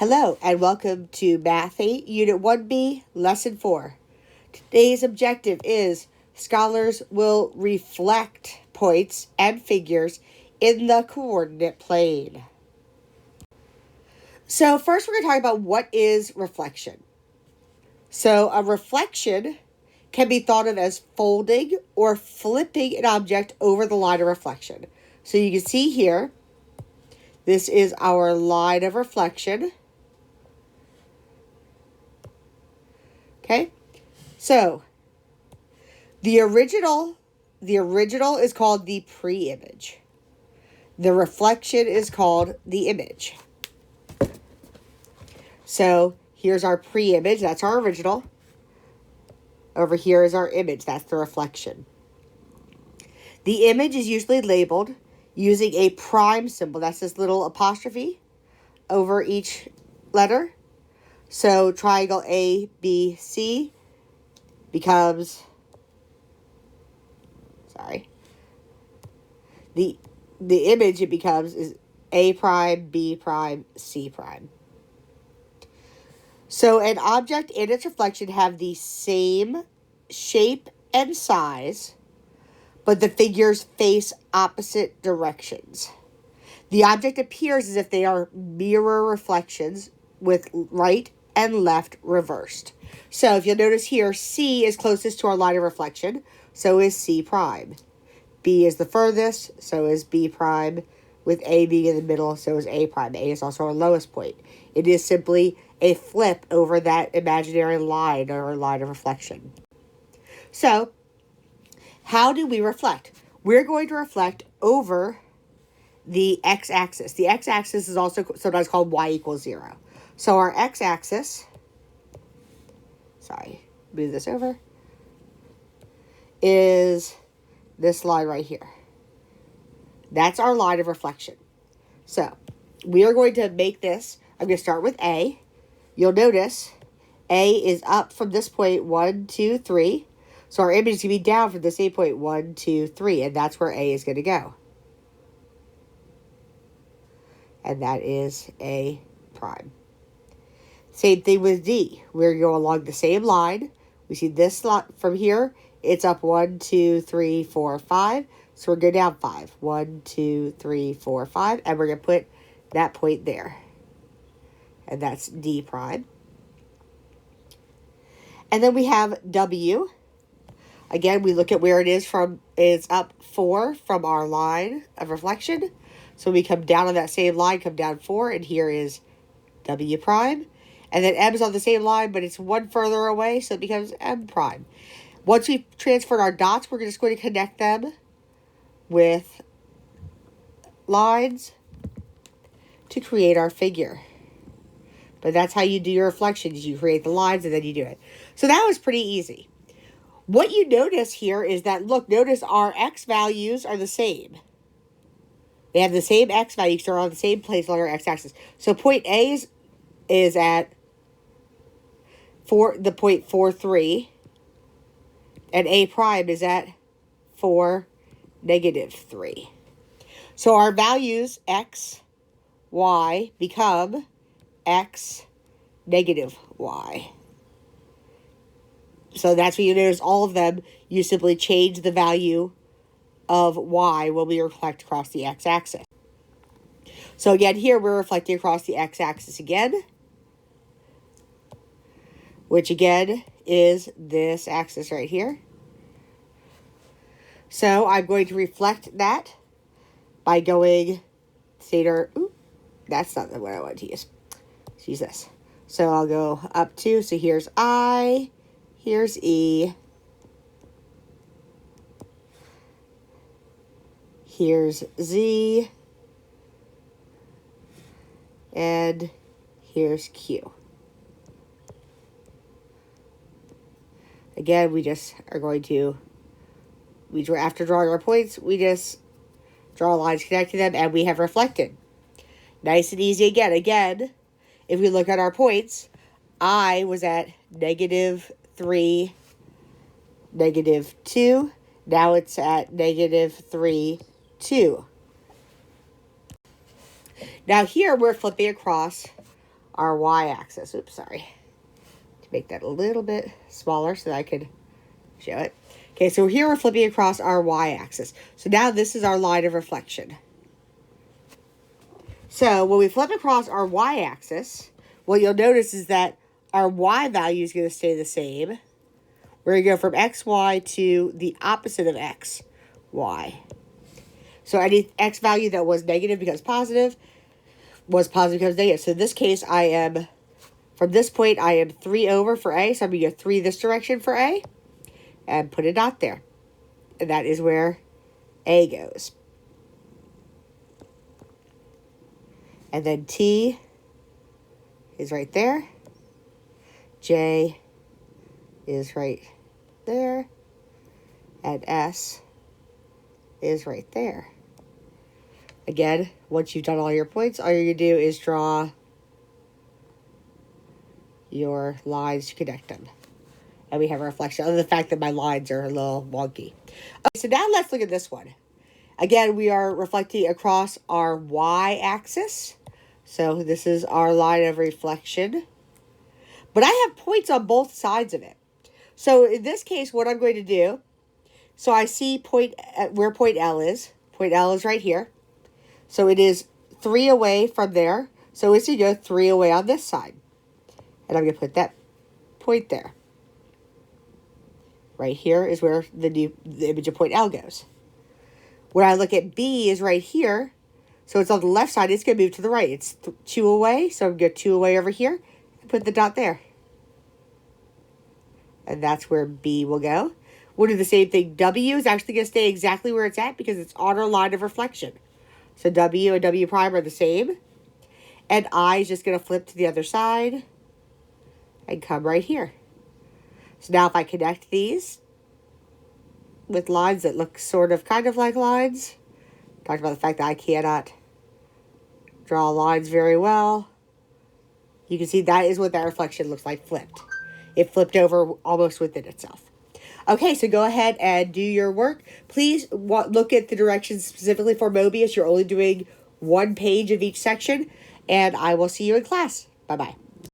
Hello and welcome to Math 8, Unit 1B, Lesson 4. Today's objective is scholars will reflect points and figures in the coordinate plane. So first we're going to talk about what is reflection. So a reflection can be thought of as folding or flipping an object over the line of reflection. So you can see here, this is our line of reflection. Okay, so the original is called the pre-image. The reflection is called the image. So here's our pre-image, that's our original. Over here is our image, that's the reflection. The image is usually labeled using a prime symbol, that's this little apostrophe over each letter. So triangle ABC becomes, the image it becomes is A prime, B prime, C prime. So an object and its reflection have the same shape and size, but the figures face opposite directions. The object appears as if they are mirror reflections with right and left reversed. So if you'll notice here, C is closest to our line of reflection, so is C prime. B is the furthest, so is B prime, with A being in the middle, so is A prime. A is also our lowest point. It is simply a flip over that imaginary line or line of reflection. So, how do we reflect? We're going to reflect over the x-axis. The x-axis is also sometimes called y equals 0. So our x-axis, move this over, is this line right here. That's our line of reflection. So we are going to make this, I'm going to start with A. You'll notice A is up from this point 1, 2, 3. So our image is going to be down from this A point 1, 2, 3, and that's where A is going to go. And that is A prime. Same thing with D. We're going along the same line. We see this line from here. It's up 1, 2, 3, 4, 5. So we're going down 5. 1, 2, 3, 4, 5. And we're going to put that point there. And that's D prime. And then we have W. Again, we look at where it is from. It's up 4 from our line of reflection. So we come down on that same line, come down 4, and here is W prime. And then M is on the same line, but it's 1 further away, so it becomes M prime. Once we've transferred our dots, we're just going to connect them with lines to create our figure. But that's how you do your reflections. You create the lines and then you do it. So that was pretty easy. What you notice here is that, look, notice our x values are the same. They have the same x values, so they're on the same place along our x-axis. So point A is at the point 4, 3. And A prime is at 4, negative 3. So our values, x, y, become x, negative y. So that's what you notice. All of them, you simply change the value of y when we reflect across the x-axis. So again, here we're reflecting across the x-axis again, which again is this axis right here. So I'm going to reflect that by going theta. That's not what I want to use. Let's use this. So I'll go up 2. So here's I, here's E, here's Z, and here's Q. Again, we just are going to, after drawing our points, we just draw lines connecting them, and we have reflected. Nice and easy again. Again, if we look at our points, I was at negative 3, negative 2. Now it's at negative 3, 2. Now here we're flipping across our y-axis. Oops, sorry. To make that a little bit smaller so that I could show it. Okay, so here we're flipping across our y-axis. So now this is our line of reflection. So when we flip across our y-axis, what you'll notice is that our y value is going to stay the same. We're going to go from xy to the opposite of x, y. So any x value that was negative becomes positive, was positive becomes negative. So in this case, from this point, I am 3 over for A. So I'm going to go 3 this direction for A and put a dot there. And that is where A goes. And then T is right there. J is right there. And S is right there. Again, once you've done all your points, all you're going to do is draw your lines to connect them. And we have a reflection, other than the fact that my lines are a little wonky. Okay, so now let's look at this one. Again, we are reflecting across our y-axis. So this is our line of reflection. But I have points on both sides of it. So in this case, what I'm going to do, so I see where point L is. Point L is right here. So it is 3 away from there. So it's going to go 3 away on this side. And I'm going to put that point there. Right here is where the image of point L goes. When I look at B is right here. So it's on the left side. It's going to move to the right. It's 2 away. So I'm going to go 2 away over here and put the dot there. And that's where B will go. We'll do the same thing. W is actually going to stay exactly where it's at because it's on our line of reflection. So W and W prime are the same. And I is just going to flip to the other side and come right here. So now if I connect these with lines that look kind of like lines, talked about the fact that I cannot draw lines very well. You can see that is what that reflection looks like flipped. It flipped over almost within itself. Okay, so go ahead and do your work. Please look at the directions specifically for Mobius. You're only doing 1 page of each section, and I will see you in class. Bye-bye.